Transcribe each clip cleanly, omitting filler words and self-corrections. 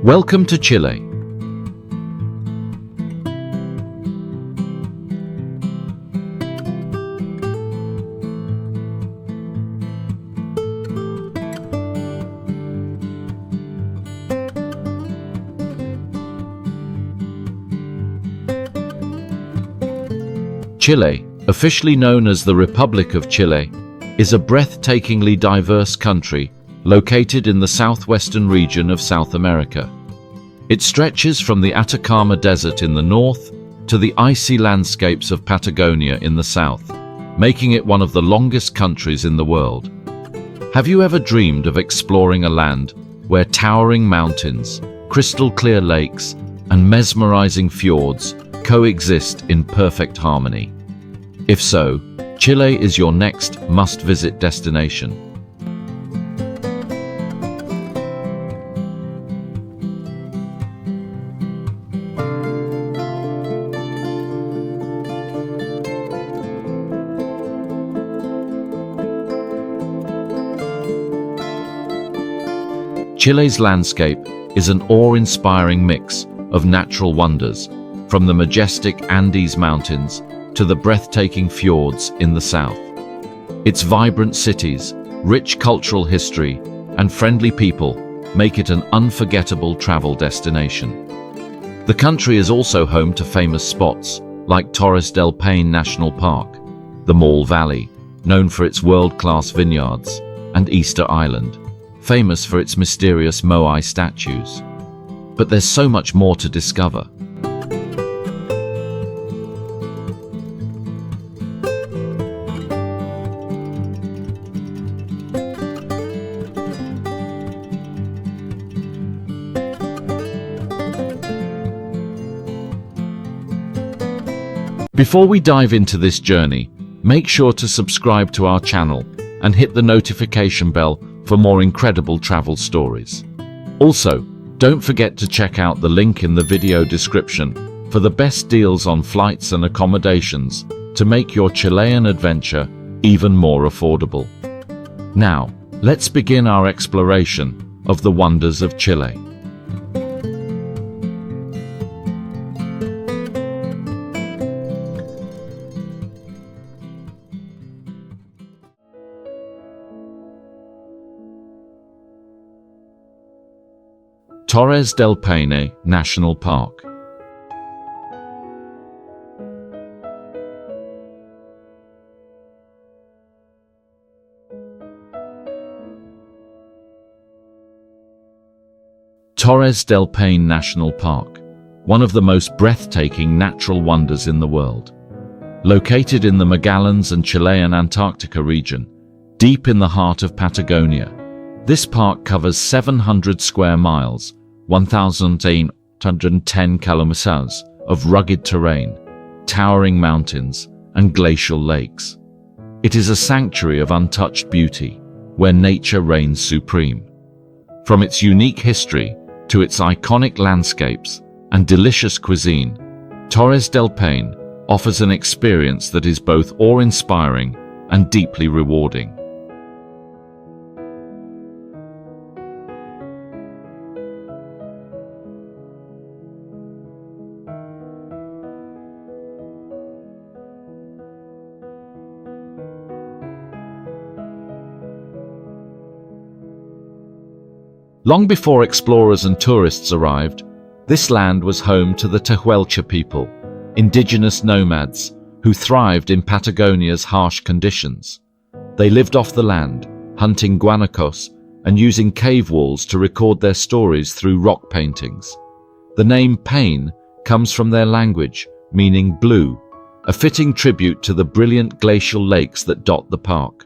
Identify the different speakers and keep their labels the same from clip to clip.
Speaker 1: Welcome to Chile. Chile, officially known as the Republic of Chile, is a breathtakingly diverse country located in the southwestern region of South America. It stretches from the Atacama Desert in the north to the icy landscapes of Patagonia in the south, making it one of the longest countries in the world. Have you ever dreamed of exploring a land where towering mountains, crystal-clear lakes, and mesmerizing fjords coexist in perfect harmony? If so, Chile is your next must-visit destination. Chile's landscape is an awe-inspiring mix of natural wonders, from the majestic Andes Mountains to the breathtaking fjords in the south. Its vibrant cities, rich cultural history, and friendly people make it an unforgettable travel destination. The country is also home to famous spots like Torres del Paine National Park, the Maule Valley, known for its world-class vineyards, and Easter Island, famous for its mysterious Moai statues. But there's so much more to discover. Before we dive into this journey, make sure to subscribe to our channel and hit the notification bell for more incredible travel stories. Also, don't forget to check out the link in the video description for the best deals on flights and accommodations to make your Chilean adventure even more affordable. Now, let's begin our exploration of the wonders of Chile. Torres del Paine National Park. Torres del Paine National Park, one of the most breathtaking natural wonders in the world. Located in the Magallanes and Chilean Antarctica region, deep in the heart of Patagonia, this park covers 700 square miles, 1,810 kilometers of rugged terrain, towering mountains, and glacial lakes. It is a sanctuary of untouched beauty, where nature reigns supreme. From its unique history to its iconic landscapes and delicious cuisine, Torres del Paine offers an experience that is both awe-inspiring and deeply rewarding. Long before explorers and tourists arrived, this land was home to the Tehuelche people, indigenous nomads who thrived in Patagonia's harsh conditions. They lived off the land, hunting guanacos and using cave walls to record their stories through rock paintings. The name Paine comes from their language, meaning blue, a fitting tribute to the brilliant glacial lakes that dot the park.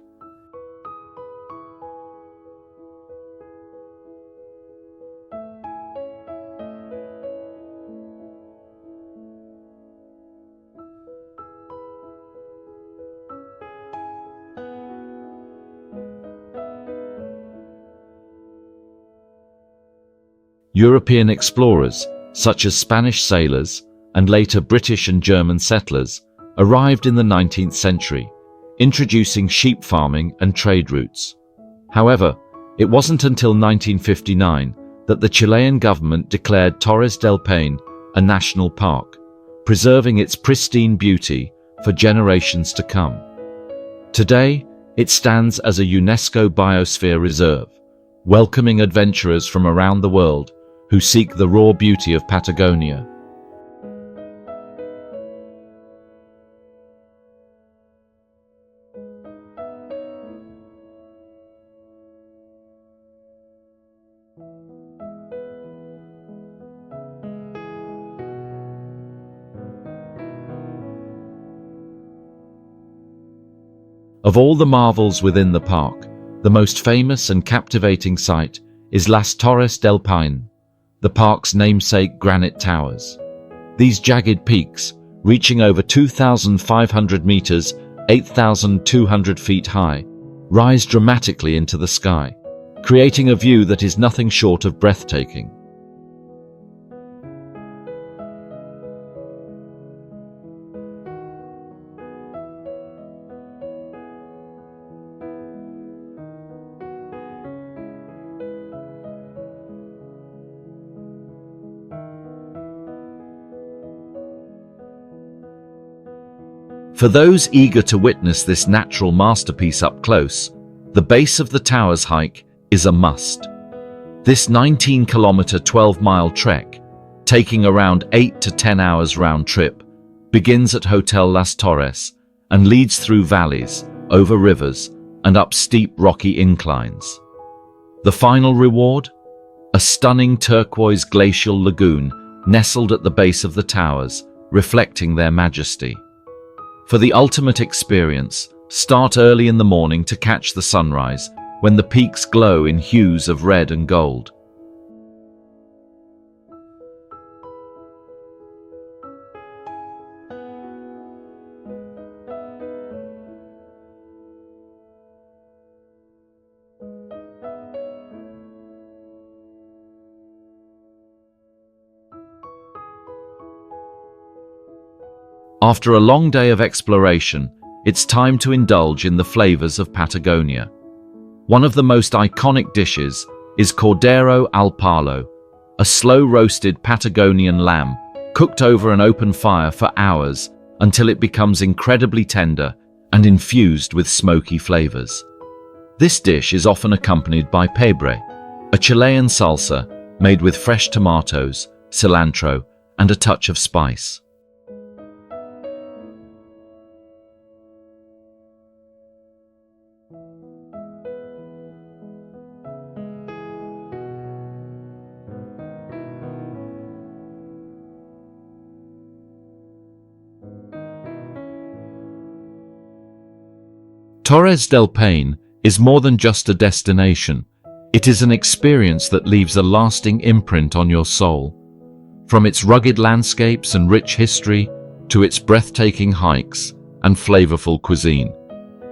Speaker 1: European explorers, such as Spanish sailors and later British and German settlers, arrived in the 19th century, introducing sheep farming and trade routes. However, it wasn't until 1959 that the Chilean government declared Torres del Paine a national park, preserving its pristine beauty for generations to come. Today, it stands as a UNESCO Biosphere Reserve, welcoming adventurers from around the world who seek the raw beauty of Patagonia. Of all the marvels within the park, the most famous and captivating sight is Las Torres del Paine, the park's namesake granite towers. These jagged peaks, reaching over 2,500 meters, 8,200 feet high, rise dramatically into the sky, creating a view that is nothing short of breathtaking. For those eager to witness this natural masterpiece up close, the base of the tower's hike is a must. This 19-kilometer 12-mile trek, taking around 8 to 10 hours round trip, begins at Hotel Las Torres and leads through valleys, over rivers, and up steep rocky inclines. The final reward? A stunning turquoise glacial lagoon nestled at the base of the towers, reflecting their majesty. For the ultimate experience, start early in the morning to catch the sunrise, when the peaks glow in hues of red and gold. After a long day of exploration, it's time to indulge in the flavors of Patagonia. One of the most iconic dishes is Cordero al Palo, a slow-roasted Patagonian lamb cooked over an open fire for hours until it becomes incredibly tender and infused with smoky flavors. This dish is often accompanied by pebre, a Chilean salsa made with fresh tomatoes, cilantro, and a touch of spice. Torres del Paine is more than just a destination. It is an experience that leaves a lasting imprint on your soul. From its rugged landscapes and rich history to its breathtaking hikes and flavorful cuisine,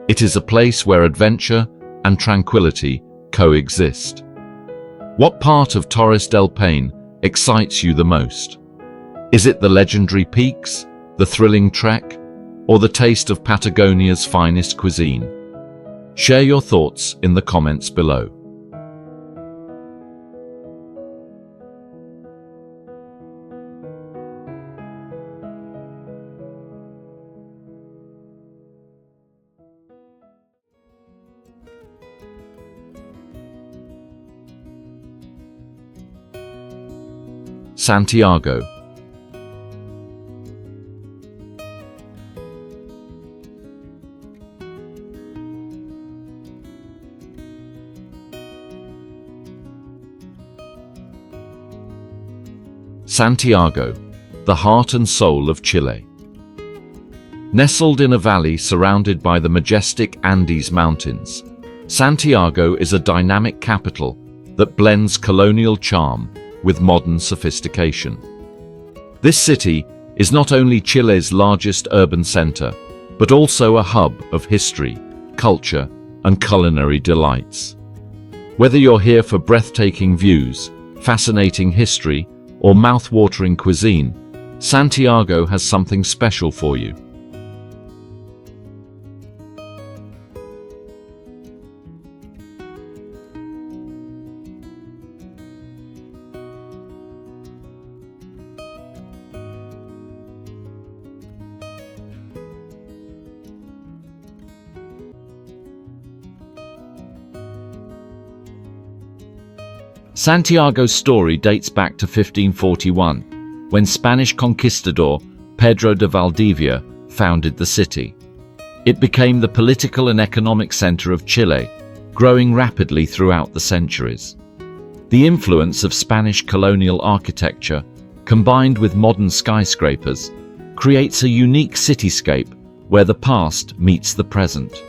Speaker 1: it is a place where adventure and tranquility coexist. What part of Torres del Paine excites you the most? Is it the legendary peaks, the thrilling trek, or the taste of Patagonia's finest cuisine? Share your thoughts in the comments below. Santiago. Santiago, the heart and soul of Chile. Nestled in a valley surrounded by the majestic Andes Mountains, Santiago is a dynamic capital that blends colonial charm with modern sophistication. This city is not only Chile's largest urban center, but also a hub of history, culture, and culinary delights. Whether you're here for breathtaking views, fascinating history, or mouth-watering cuisine, Santiago has something special for you. Santiago's story dates back to 1541, when Spanish conquistador Pedro de Valdivia founded the city. It became the political and economic center of Chile, growing rapidly throughout the centuries. The influence of Spanish colonial architecture, combined with modern skyscrapers, creates a unique cityscape where the past meets the present.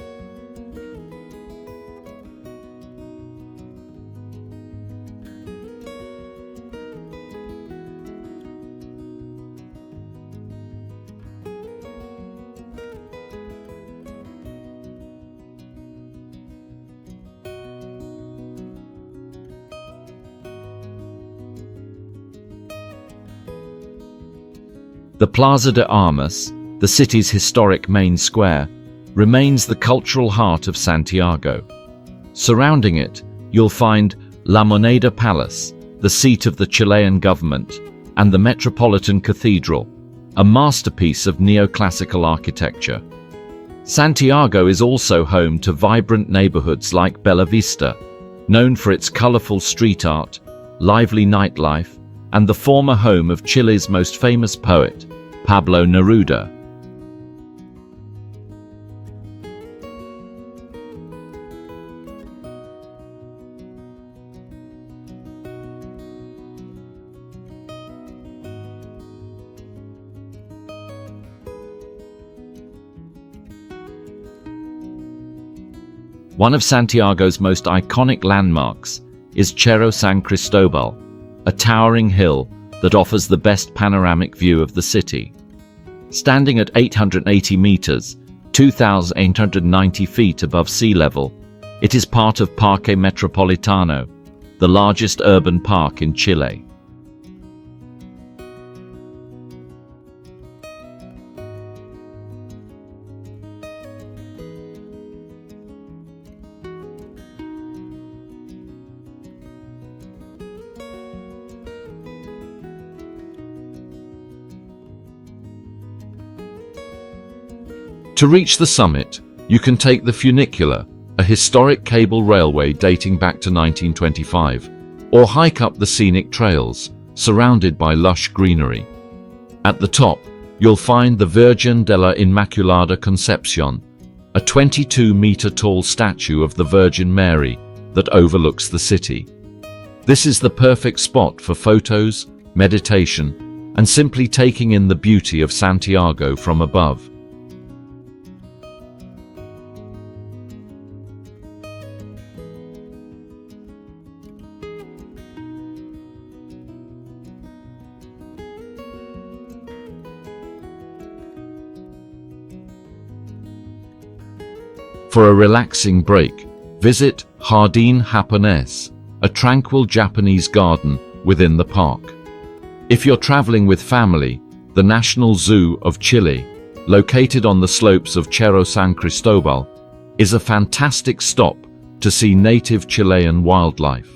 Speaker 1: The Plaza de Armas, the city's historic main square, remains the cultural heart of Santiago. Surrounding it, you'll find La Moneda Palace, the seat of the Chilean government, and the Metropolitan Cathedral, a masterpiece of neoclassical architecture. Santiago is also home to vibrant neighborhoods like Bella Vista, known for its colorful street art, lively nightlife, and the former home of Chile's most famous poet, Pablo Neruda. One of Santiago's most iconic landmarks is Cerro San Cristobal, a towering hill that offers the best panoramic view of the city. Standing at 880 meters, 2,890 feet above sea level, it is part of Parque Metropolitano, the largest urban park in Chile. To reach the summit, you can take the funicular, a historic cable railway dating back to 1925, or hike up the scenic trails, surrounded by lush greenery. At the top, you'll find the Virgen de la Inmaculada Concepción, a 22-meter-tall statue of the Virgin Mary that overlooks the city. This is the perfect spot for photos, meditation, and simply taking in the beauty of Santiago from above. For a relaxing break, visit Jardín Japonés, a tranquil Japanese garden within the park. If you're traveling with family, the National Zoo of Chile, located on the slopes of Cerro San Cristobal, is a fantastic stop to see native Chilean wildlife.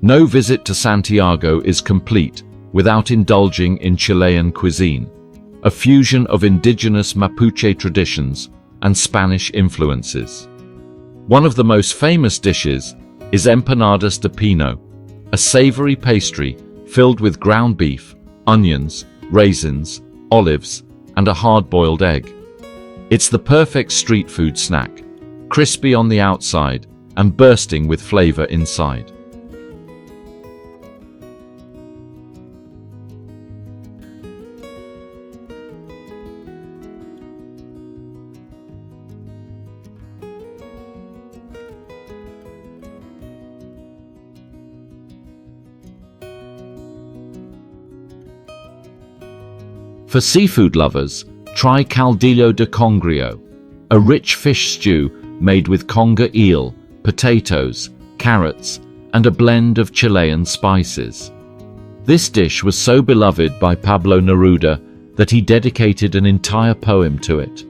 Speaker 1: No visit to Santiago is complete without indulging in Chilean cuisine, a fusion of indigenous Mapuche traditions and Spanish influences. One of the most famous dishes is empanadas de pino, a savory pastry filled with ground beef, onions, raisins, olives, and a hard-boiled egg. It's the perfect street food snack, crispy on the outside and bursting with flavor inside. For seafood lovers, try caldillo de congrio, a rich fish stew made with conger eel, potatoes, carrots, and a blend of Chilean spices. This dish was so beloved by Pablo Neruda that he dedicated an entire poem to it.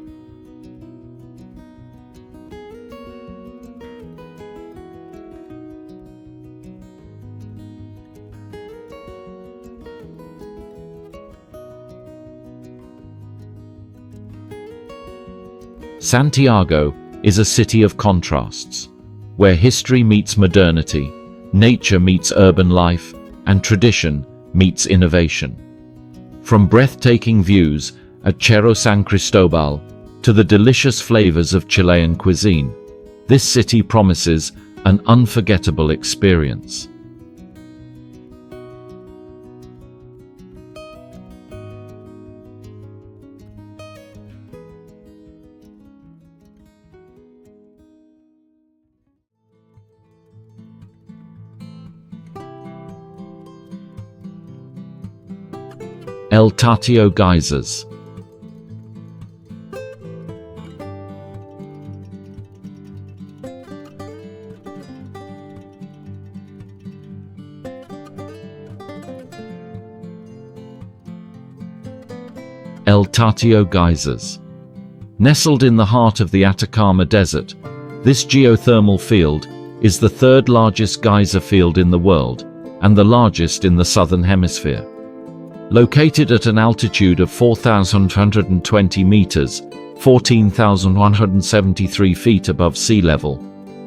Speaker 1: Santiago is a city of contrasts, where history meets modernity, nature meets urban life, and tradition meets innovation. From breathtaking views at Cerro San Cristobal to the delicious flavors of Chilean cuisine, this city promises an unforgettable experience. El Tatio Geysers. El Tatio Geysers. Nestled in the heart of the Atacama Desert, this geothermal field is the third largest geyser field in the world and the largest in the southern hemisphere. Located at an altitude of 4,120 meters, 14,173 feet above sea level,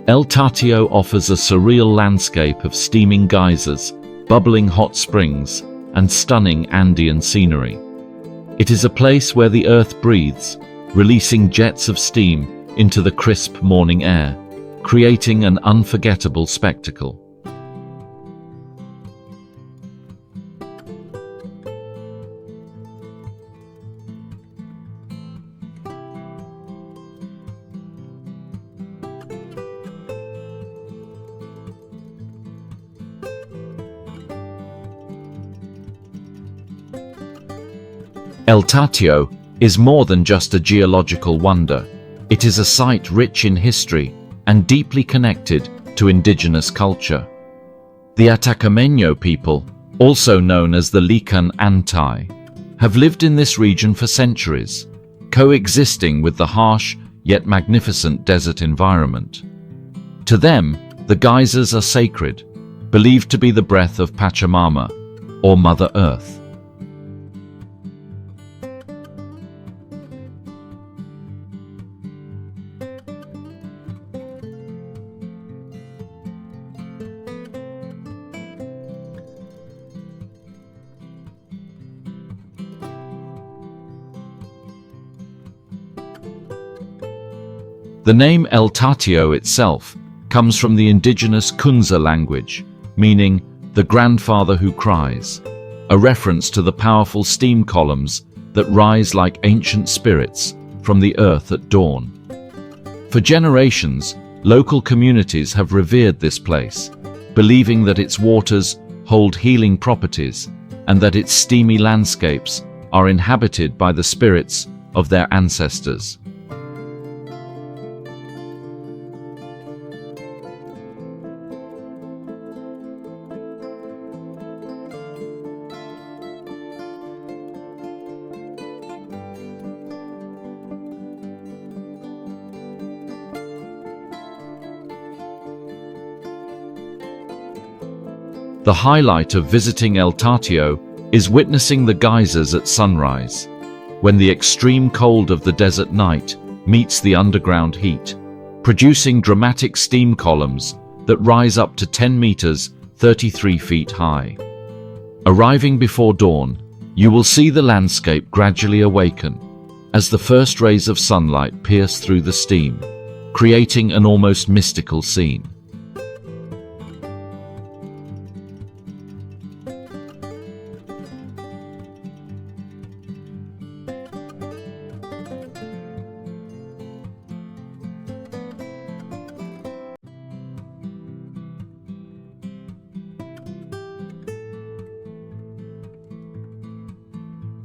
Speaker 1: El Tatio offers a surreal landscape of steaming geysers, bubbling hot springs, and stunning Andean scenery. It is a place where the earth breathes, releasing jets of steam into the crisp morning air, creating an unforgettable spectacle. El Tatio is more than just a geological wonder. It is a site rich in history and deeply connected to indigenous culture. The Atacameño people, also known as the Lican Antai, have lived in this region for centuries, coexisting with the harsh yet magnificent desert environment. To them, the geysers are sacred, believed to be the breath of Pachamama, or Mother Earth. The name El Tatio itself comes from the indigenous Kunza language, meaning the grandfather who cries, a reference to the powerful steam columns that rise like ancient spirits from the earth at dawn. For generations, local communities have revered this place, believing that its waters hold healing properties and that its steamy landscapes are inhabited by the spirits of their ancestors. The highlight of visiting El Tatio is witnessing the geysers at sunrise, when the extreme cold of the desert night meets the underground heat, producing dramatic steam columns that rise up to 10 meters, 33 feet high. Arriving before dawn, you will see the landscape gradually awaken as the first rays of sunlight pierce through the steam, creating an almost mystical scene.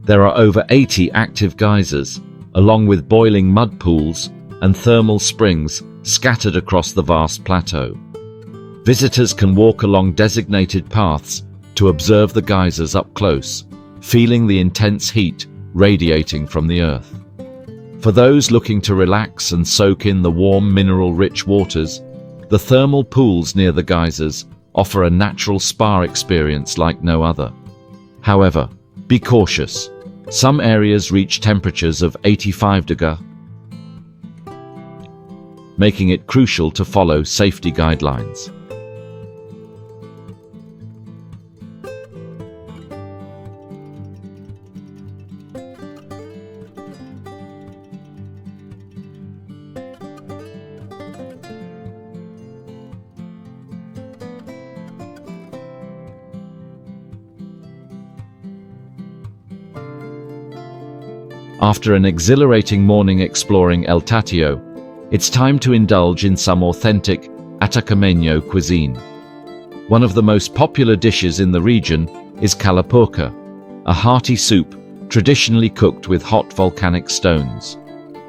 Speaker 1: There are over 80 active geysers, along with boiling mud pools and thermal springs scattered across the vast plateau. Visitors can walk along designated paths to observe the geysers up close, feeling the intense heat radiating from the earth. For those looking to relax and soak in the warm, mineral-rich waters, the thermal pools near the geysers offer a natural spa experience like no other. However, be cautious. Some areas reach temperatures of 85 degrees making it crucial to follow safety guidelines. After an exhilarating morning exploring El Tatio, it's time to indulge in some authentic Atacameño cuisine. One of the most popular dishes in the region is calaporca, a hearty soup traditionally cooked with hot volcanic stones.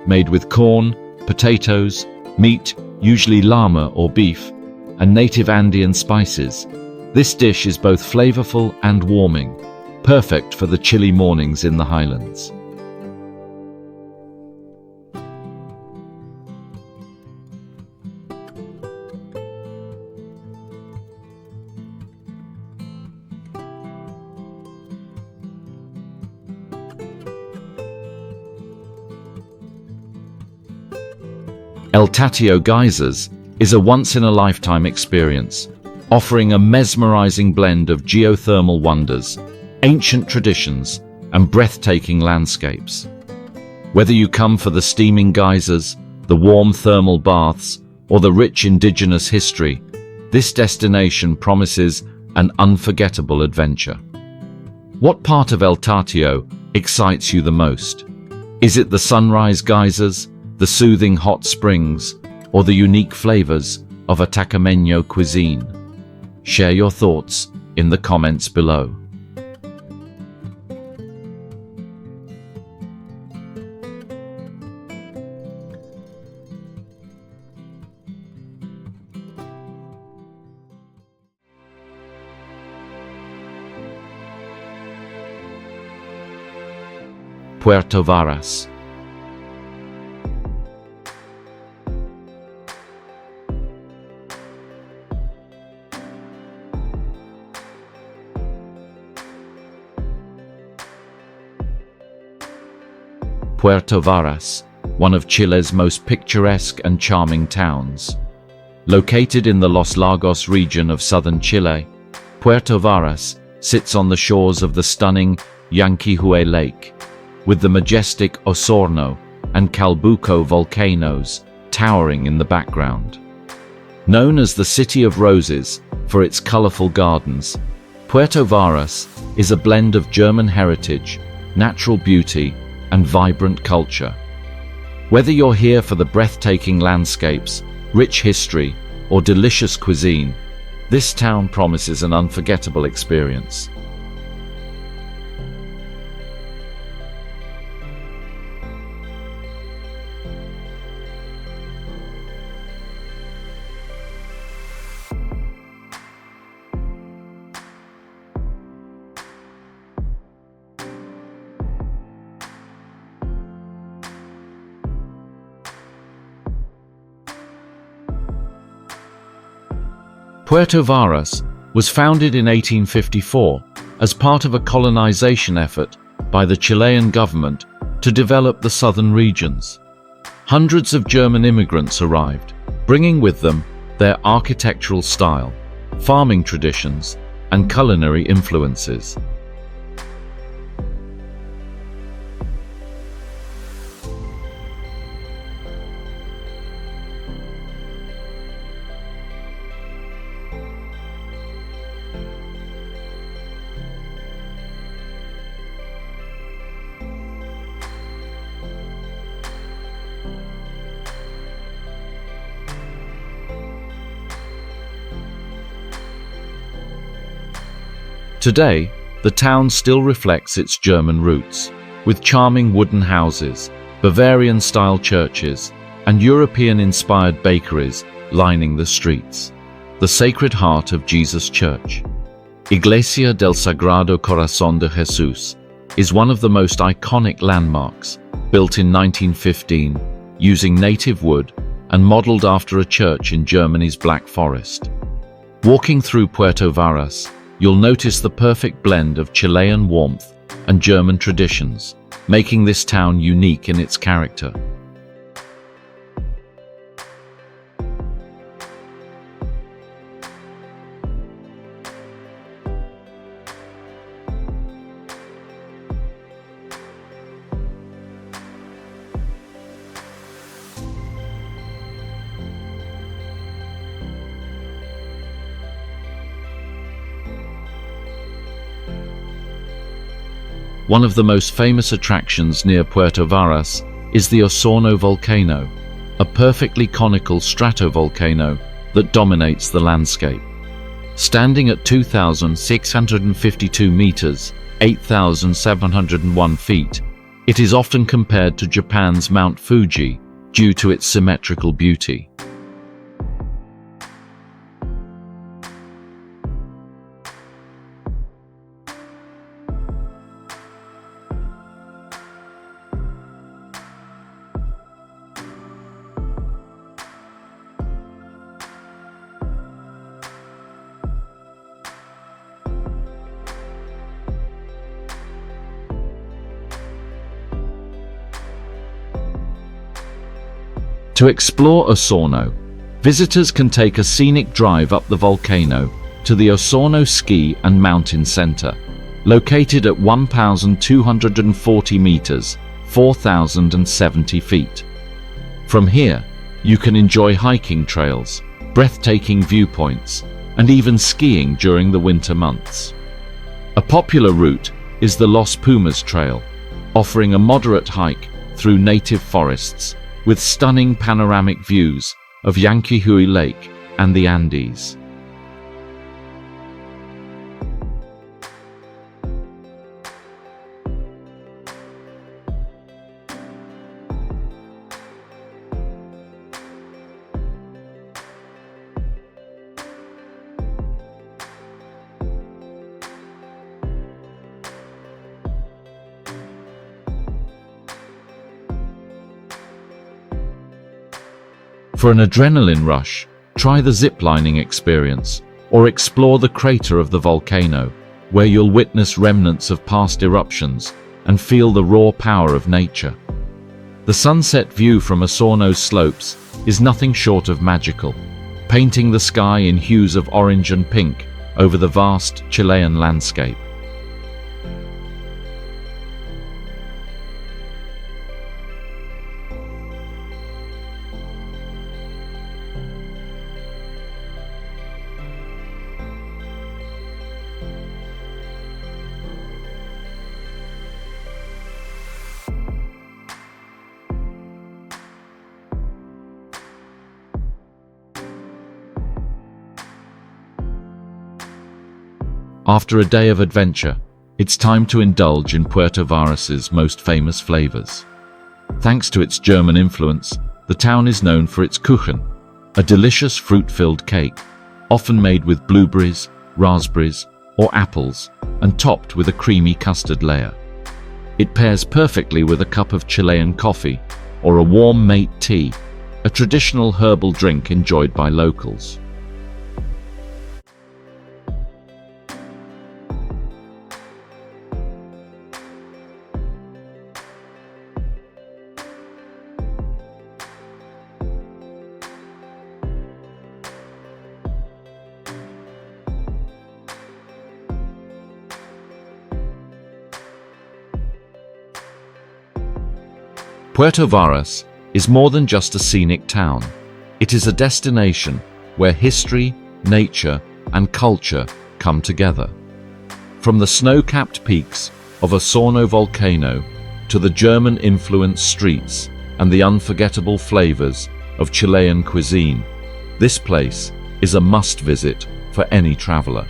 Speaker 1: Made with corn, potatoes, meat, usually llama or beef, and native Andean spices, this dish is both flavorful and warming, perfect for the chilly mornings in the highlands. El Tatio Geysers is a once-in-a-lifetime experience, offering a mesmerizing blend of geothermal wonders, ancient traditions, and breathtaking landscapes. Whether you come for the steaming geysers, the warm thermal baths, or the rich indigenous history, this destination promises an unforgettable adventure. What part of El Tatio excites you the most? Is it the sunrise geysers, the soothing hot springs, or the unique flavors of Atacameño cuisine? Share your thoughts in the comments below. Puerto Varas. Puerto Varas, one of Chile's most picturesque and charming towns. Located in the Los Lagos region of southern Chile, Puerto Varas sits on the shores of the stunning Llanquihue Lake, with the majestic Osorno and Calbuco volcanoes towering in the background. Known as the City of Roses for its colorful gardens, Puerto Varas is a blend of German heritage, natural beauty, and vibrant culture. Whether you're here for the breathtaking landscapes, rich history, or delicious cuisine, this town promises an unforgettable experience. Puerto Varas was founded in 1854 as part of a colonization effort by the Chilean government to develop the southern regions. Hundreds of German immigrants arrived, bringing with them their architectural style, farming traditions, and culinary influences. Today, the town still reflects its German roots, with charming wooden houses, Bavarian-style churches, and European-inspired bakeries lining the streets. The Sacred Heart of Jesus Church, Iglesia del Sagrado Corazón de Jesús, is one of the most iconic landmarks, built in 1915 using native wood and modeled after a church in Germany's Black Forest. Walking through Puerto Varas, you'll notice the perfect blend of Chilean warmth and German traditions, making this town unique in its character. One of the most famous attractions near Puerto Varas is the Osorno volcano, a perfectly conical stratovolcano that dominates the landscape. Standing at 2,652 meters, 8,701 feet, it is often compared to Japan's Mount Fuji due to its symmetrical beauty. To explore Osorno, visitors can take a scenic drive up the volcano to the Osorno Ski and Mountain Center, located at 1,240 meters, 4,070 feet. From here, you can enjoy hiking trails, breathtaking viewpoints, and even skiing during the winter months. A popular route is the Los Pumas Trail, offering a moderate hike through native forests with stunning panoramic views of Llanquihue Lake and the Andes. For an adrenaline rush, try the ziplining experience or explore the crater of the volcano, where you'll witness remnants of past eruptions and feel the raw power of nature. The sunset view from Osorno's slopes is nothing short of magical, painting the sky in hues of orange and pink over the vast Chilean landscape. After a day of adventure, it's time to indulge in Puerto Varas' most famous flavors. Thanks to its German influence, the town is known for its Kuchen, a delicious fruit-filled cake, often made with blueberries, raspberries, or apples, and topped with a creamy custard layer. It pairs perfectly with a cup of Chilean coffee or a warm mate tea, a traditional herbal drink enjoyed by locals. Puerto Varas is more than just a scenic town. It is a destination where history, nature, and culture come together. From the snow-capped peaks of Osorno volcano to the German-influenced streets and the unforgettable flavors of Chilean cuisine, this place is a must-visit for any traveler.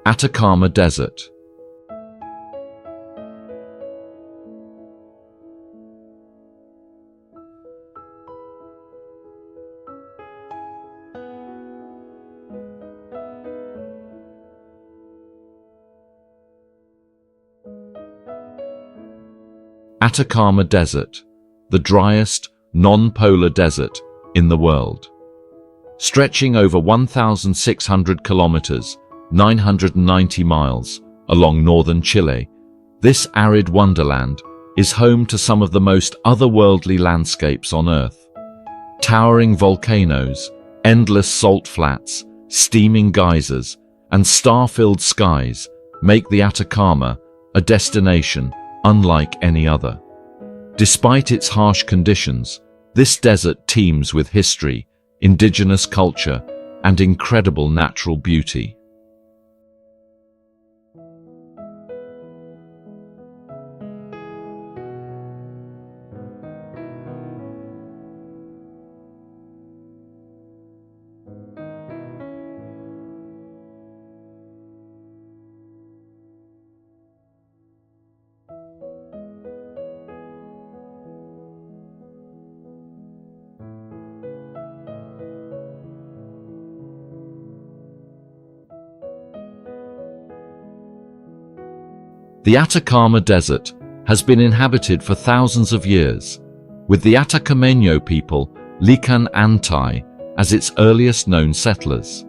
Speaker 1: Atacama Desert. Atacama Desert, the driest, non-polar desert in the world. Stretching over 1,600 kilometers, 990 miles, along northern Chile, this arid wonderland is home to some of the most otherworldly landscapes on Earth. Towering volcanoes, endless salt flats, steaming geysers, and star-filled skies make the Atacama a destination unlike any other. Despite its harsh conditions, this desert teems with history, indigenous culture, and incredible natural beauty. The Atacama Desert has been inhabited for thousands of years, with the Atacameño people, Lican Antai, as its earliest known settlers.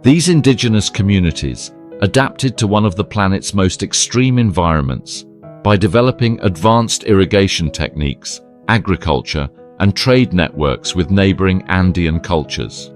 Speaker 1: These indigenous communities adapted to one of the planet's most extreme environments by developing advanced irrigation techniques, agriculture, and trade networks with neighboring Andean cultures.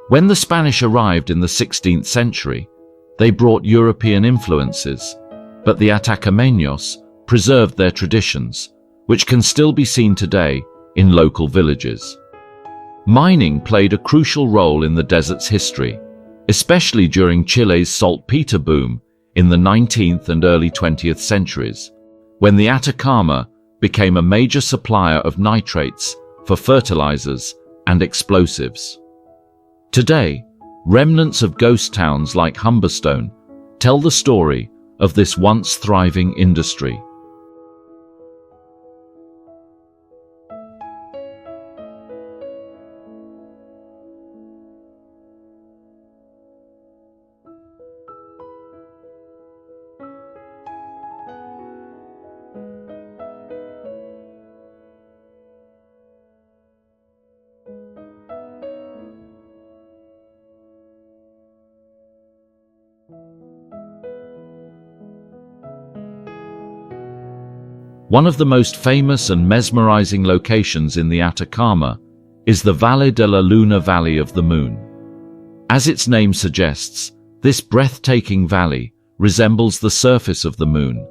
Speaker 1: When the Spanish arrived in the 16th century, they brought European influences, but the Atacameños preserved their traditions, which can still be seen today in local villages. Mining played a crucial role in the desert's history, especially during Chile's saltpeter boom in the 19th and early 20th centuries, when the Atacama became a major supplier of nitrates for fertilizers and explosives. Today, remnants of ghost towns like Humberstone tell the story of this once thriving industry. One of the most famous and mesmerizing locations in the Atacama is the Valle de la Luna Valley of the Moon. As its name suggests, this breathtaking valley resembles the surface of the Moon,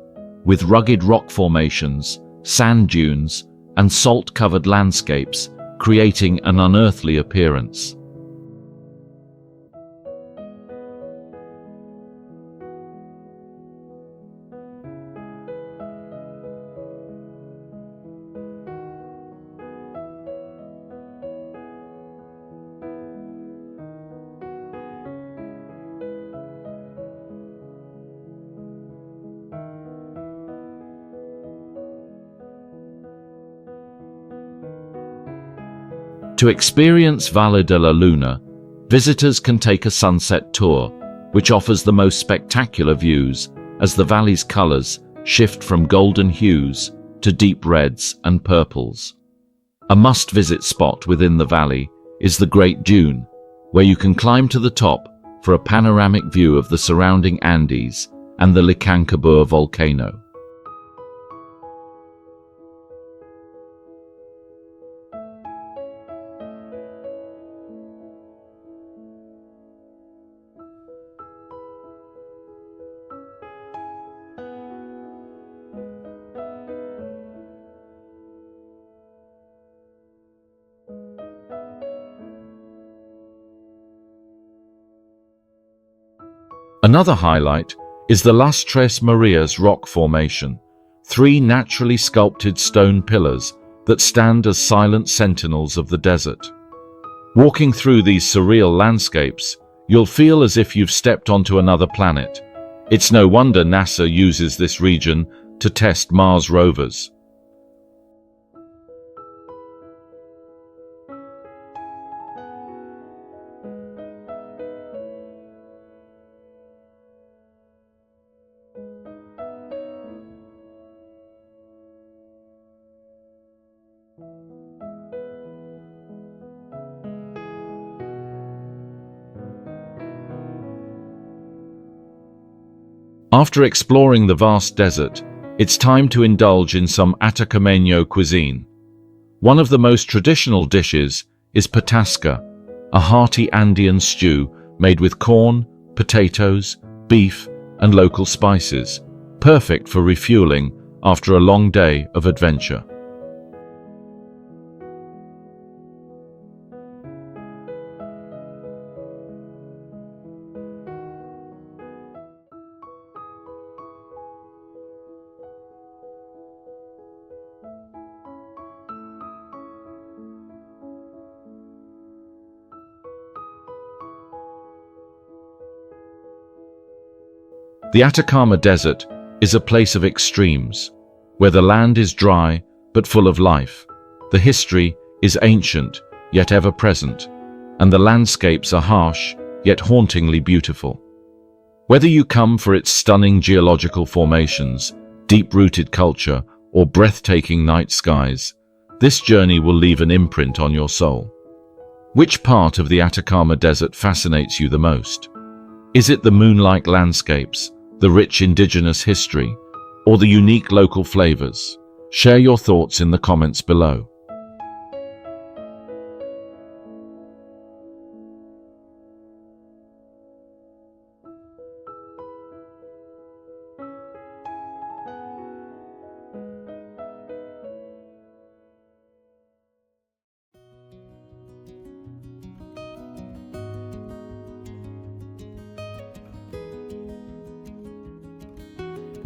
Speaker 1: with rugged rock formations, sand dunes, and salt-covered landscapes, creating an unearthly appearance. To experience Valle de la Luna, visitors can take a sunset tour, which offers the most spectacular views as the valley's colors shift from golden hues to deep reds and purples. A must-visit spot within the valley is the Great Dune, where you can climb to the top for a panoramic view of the surrounding Andes and the Licancabur volcano. Another highlight is the Las Tres Marias rock formation, three naturally sculpted stone pillars that stand as silent sentinels of the desert. Walking through these surreal landscapes, you'll feel as if you've stepped onto another planet. It's no wonder NASA uses this region to test Mars rovers. After exploring the vast desert, it's time to indulge in some Atacameño cuisine. One of the most traditional dishes is patasca, a hearty Andean stew made with corn, potatoes, beef, and local spices, perfect for refueling after a long day of adventure. The Atacama Desert is a place of extremes, where the land is dry but full of life, the history is ancient yet ever present, and the landscapes are harsh yet hauntingly beautiful. Whether you come for its stunning geological formations, deep-rooted culture, or breathtaking night skies, this journey will leave an imprint on your soul. Which part of the Atacama Desert fascinates you the most? Is it the moon-like landscapes, the rich indigenous history, or the unique local flavors? Share your thoughts in the comments below.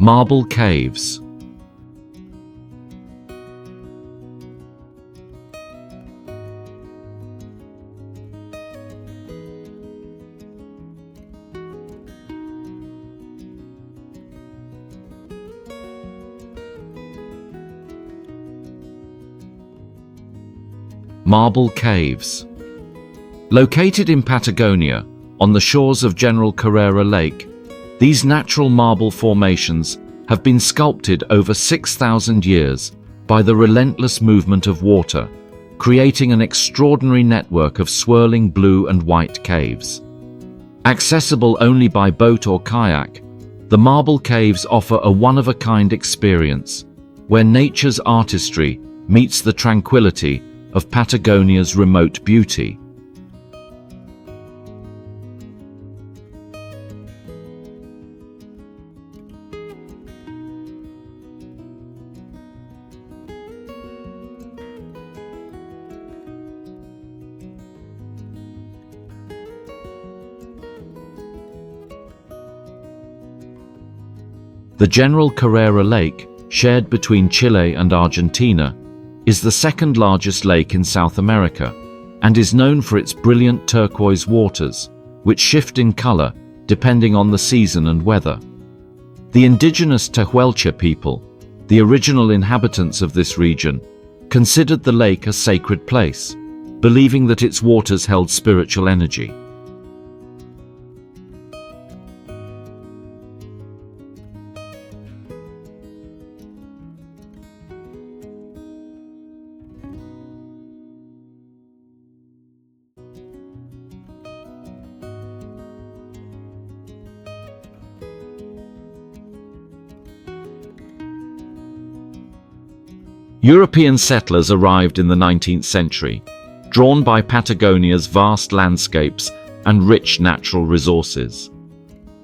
Speaker 1: Marble caves. Marble caves. Located in Patagonia, on the shores of General Carrera Lake, these natural marble formations have been sculpted over 6,000 years by the relentless movement of water, creating an extraordinary network of swirling blue and white caves. Accessible only by boat or kayak, the marble caves offer a one-of-a-kind experience, where nature's artistry meets the tranquility of Patagonia's remote beauty. The General Carrera Lake, shared between Chile and Argentina, is the second largest lake in South America and is known for its brilliant turquoise waters, which shift in color depending on the season and weather. The indigenous Tehuelche people, the original inhabitants of this region, considered the lake a sacred place, believing that its waters held spiritual energy. European settlers arrived in the 19th century, drawn by Patagonia's vast landscapes and rich natural resources.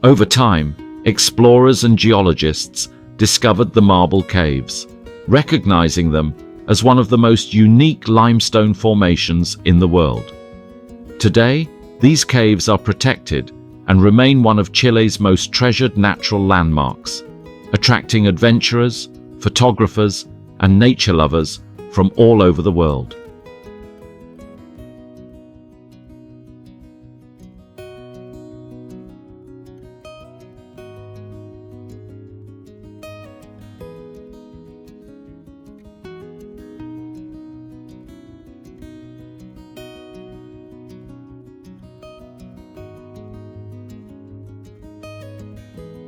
Speaker 1: Over time, explorers and geologists discovered the marble caves, recognizing them as one of the most unique limestone formations in the world. Today, these caves are protected and remain one of Chile's most treasured natural landmarks, attracting adventurers, photographers, and nature lovers from all over the world.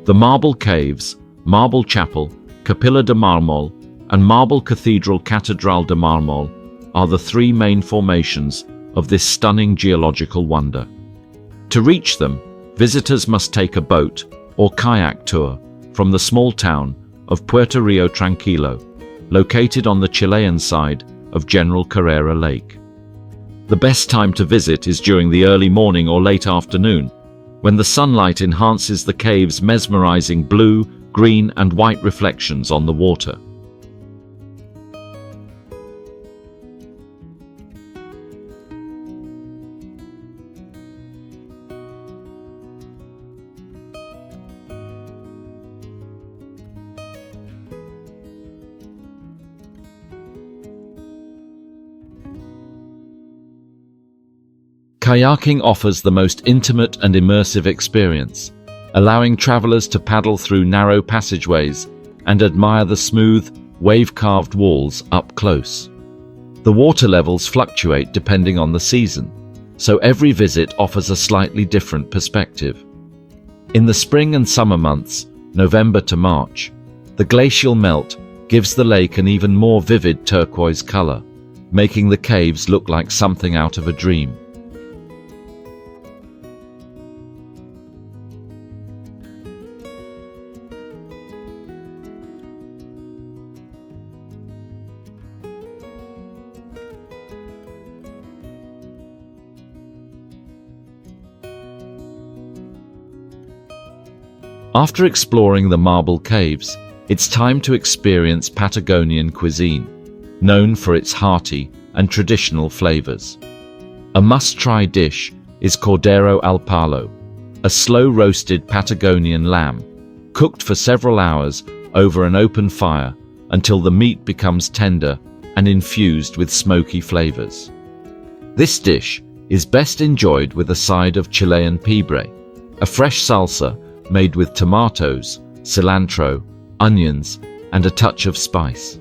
Speaker 1: The Marble Caves, Marble Chapel, Capilla de Mármol, and Marble Cathedral Catedral de Mármol are the three main formations of this stunning geological wonder. To reach them, visitors must take a boat or kayak tour from the small town of Puerto Tranquilo, located on the Chilean side of General Carrera Lake. The best time to visit is during the early morning or late afternoon, when the sunlight enhances the cave's mesmerizing blue, green, and white reflections on the water. Kayaking offers the most intimate and immersive experience, allowing travelers to paddle through narrow passageways and admire the smooth, wave-carved walls up close. The water levels fluctuate depending on the season, so every visit offers a slightly different perspective. In the spring and summer months, November to March, the glacial melt gives the lake an even more vivid turquoise color, making the caves look like something out of a dream. After exploring the marble caves, it's time to experience Patagonian cuisine, known for its hearty and traditional flavors. A must-try dish is Cordero al Palo, a slow-roasted Patagonian lamb, cooked for several hours over an open fire until the meat becomes tender and infused with smoky flavors. This dish is best enjoyed with a side of Chilean pibre, a fresh salsa made with tomatoes, cilantro, onions, and a touch of spice.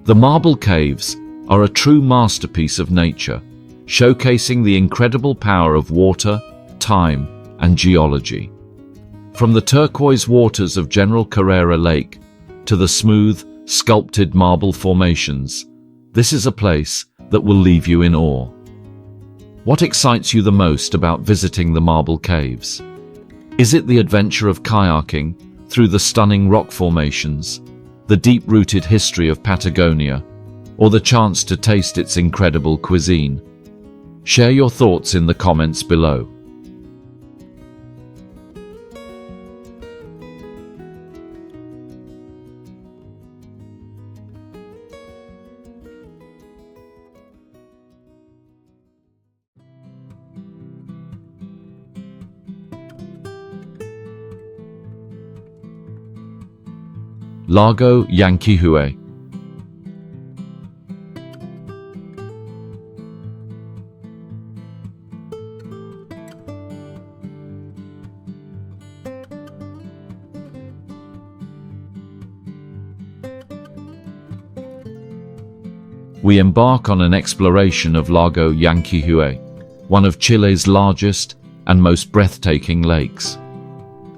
Speaker 1: The marble caves are a true masterpiece of nature, showcasing the incredible power of water, time, and geology. From the turquoise waters of General Carrera Lake to the smooth, sculpted marble formations, this is a place that will leave you in awe. What excites you the most about visiting the marble caves? Is it the adventure of kayaking through the stunning rock formations, the deep-rooted history of Patagonia, or the chance to taste its incredible cuisine? Share your thoughts in the comments below. Lago Llanquihue. We embark on an exploration of Lago Llanquihue, one of Chile's largest and most breathtaking lakes.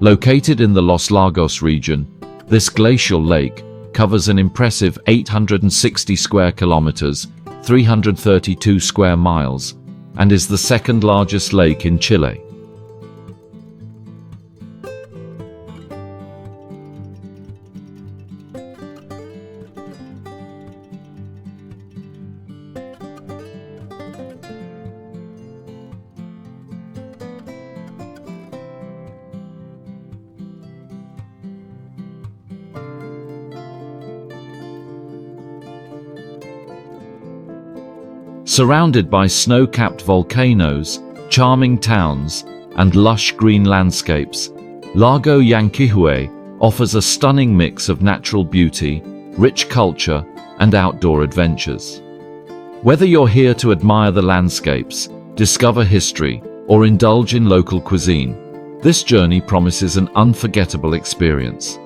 Speaker 1: Located in the Los Lagos region, this glacial lake covers an impressive 860 square kilometers, 332 square miles, and is the second largest lake in Chile. Surrounded by snow-capped volcanoes, charming towns, and lush green landscapes, Lago Llanquihue offers a stunning mix of natural beauty, rich culture, and outdoor adventures. Whether you're here to admire the landscapes, discover history, or indulge in local cuisine, this journey promises an unforgettable experience.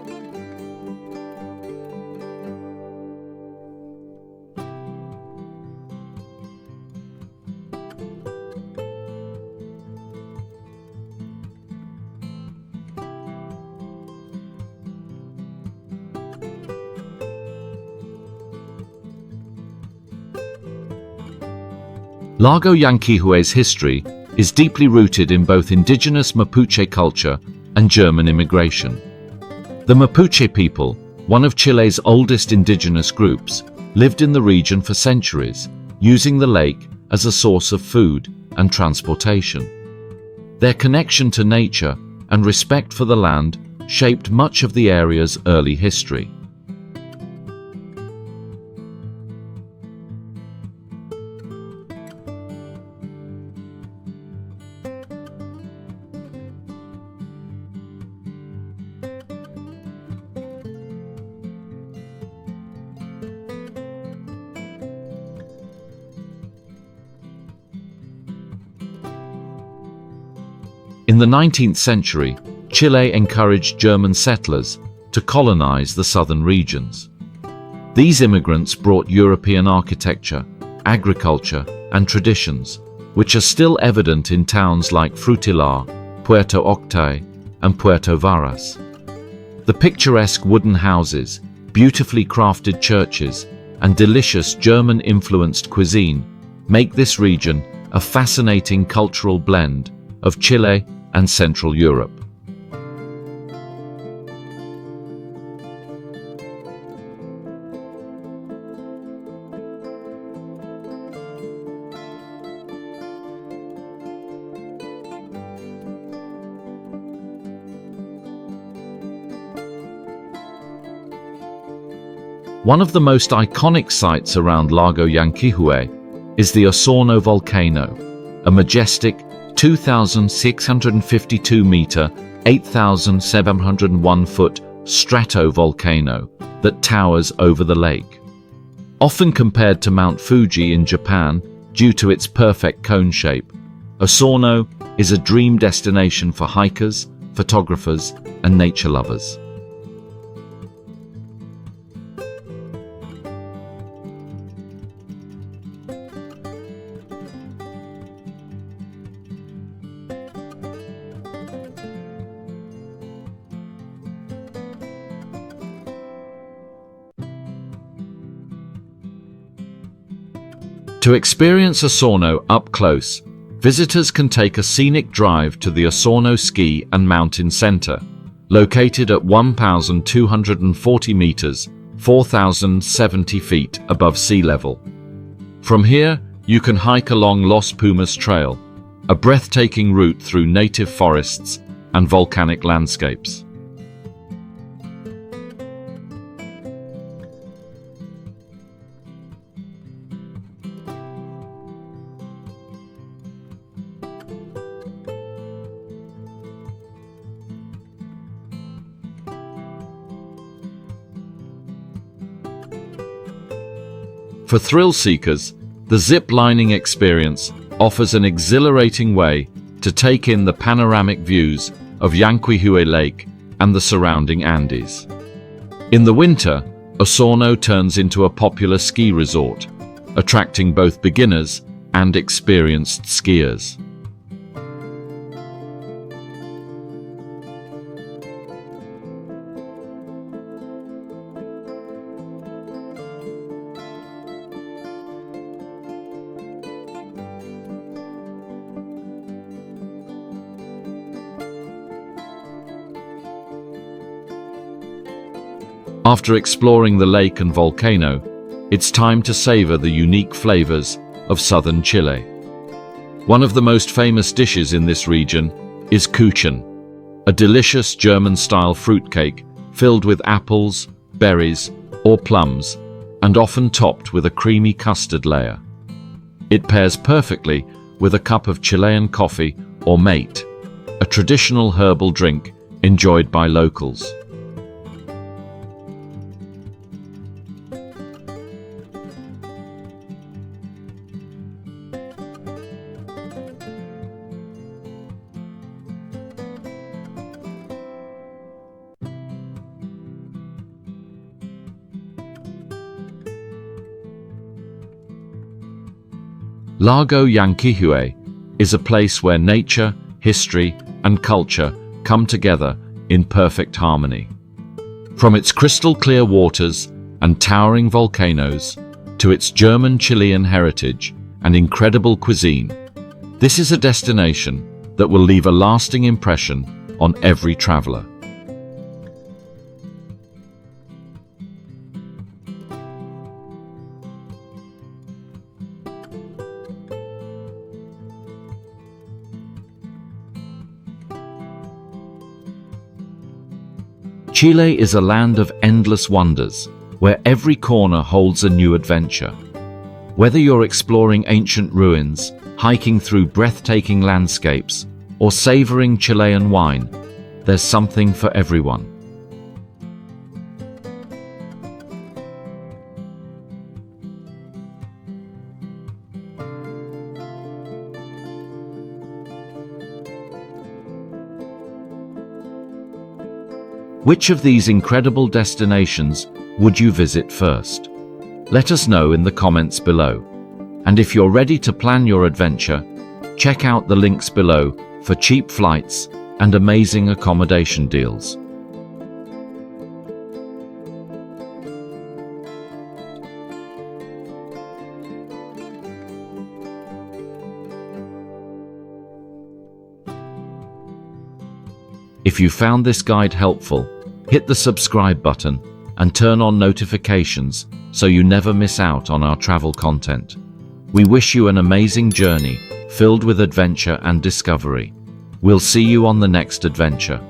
Speaker 1: Lago Llanquihue's history is deeply rooted in both indigenous Mapuche culture and German immigration. The Mapuche people, one of Chile's oldest indigenous groups, lived in the region for centuries, using the lake as a source of food and transportation. Their connection to nature and respect for the land shaped much of the area's early history. In the 19th century, Chile encouraged German settlers to colonize the southern regions. These immigrants brought European architecture, agriculture, and traditions, which are still evident in towns like Frutillar, Puerto Octay, and Puerto Varas. The picturesque wooden houses, beautifully crafted churches, and delicious German-influenced cuisine make this region a fascinating cultural blend of Chile and Central Europe. One of the most iconic sites around Lago Llanquihue is the Osorno volcano, a majestic 2,652-meter, 8,701-foot stratovolcano that towers over the lake. Often compared to Mount Fuji in Japan due to its perfect cone shape, Osorno is a dream destination for hikers, photographers, and nature lovers. To experience Osorno up close, visitors can take a scenic drive to the Osorno Ski and Mountain Center, located at 1,240 meters, 4,070 feet above sea level. From here, you can hike along Los Pumas Trail, a breathtaking route through native forests and volcanic landscapes. For thrill seekers, the zip-lining experience offers an exhilarating way to take in the panoramic views of Llanquihue Lake and the surrounding Andes. In the winter, Osorno turns into a popular ski resort, attracting both beginners and experienced skiers. After exploring the lake and volcano, it's time to savor the unique flavors of southern Chile. One of the most famous dishes in this region is Cuisine, a delicious German-style fruitcake filled with apples, berries, or plums, and often topped with a creamy custard layer. It pairs perfectly with a cup of Chilean coffee or mate, a traditional herbal drink enjoyed by locals. Lago Llanquihue is a place where nature, history, and culture come together in perfect harmony. From its crystal-clear waters and towering volcanoes to its German-Chilean heritage and incredible cuisine. This is a destination that will leave a lasting impression on every traveler. Chile is a land of endless wonders, where every corner holds a new adventure. Whether you're exploring ancient ruins, hiking through breathtaking landscapes, or savoring Chilean wine, there's something for everyone. Which of these incredible destinations would you visit first? Let us know in the comments below. And if you're ready to plan your adventure, check out the links below for cheap flights and amazing accommodation deals. If you found this guide helpful, hit the subscribe button and turn on notifications so you never miss out on our travel content. We wish you an amazing journey filled with adventure and discovery. We'll see you on the next adventure.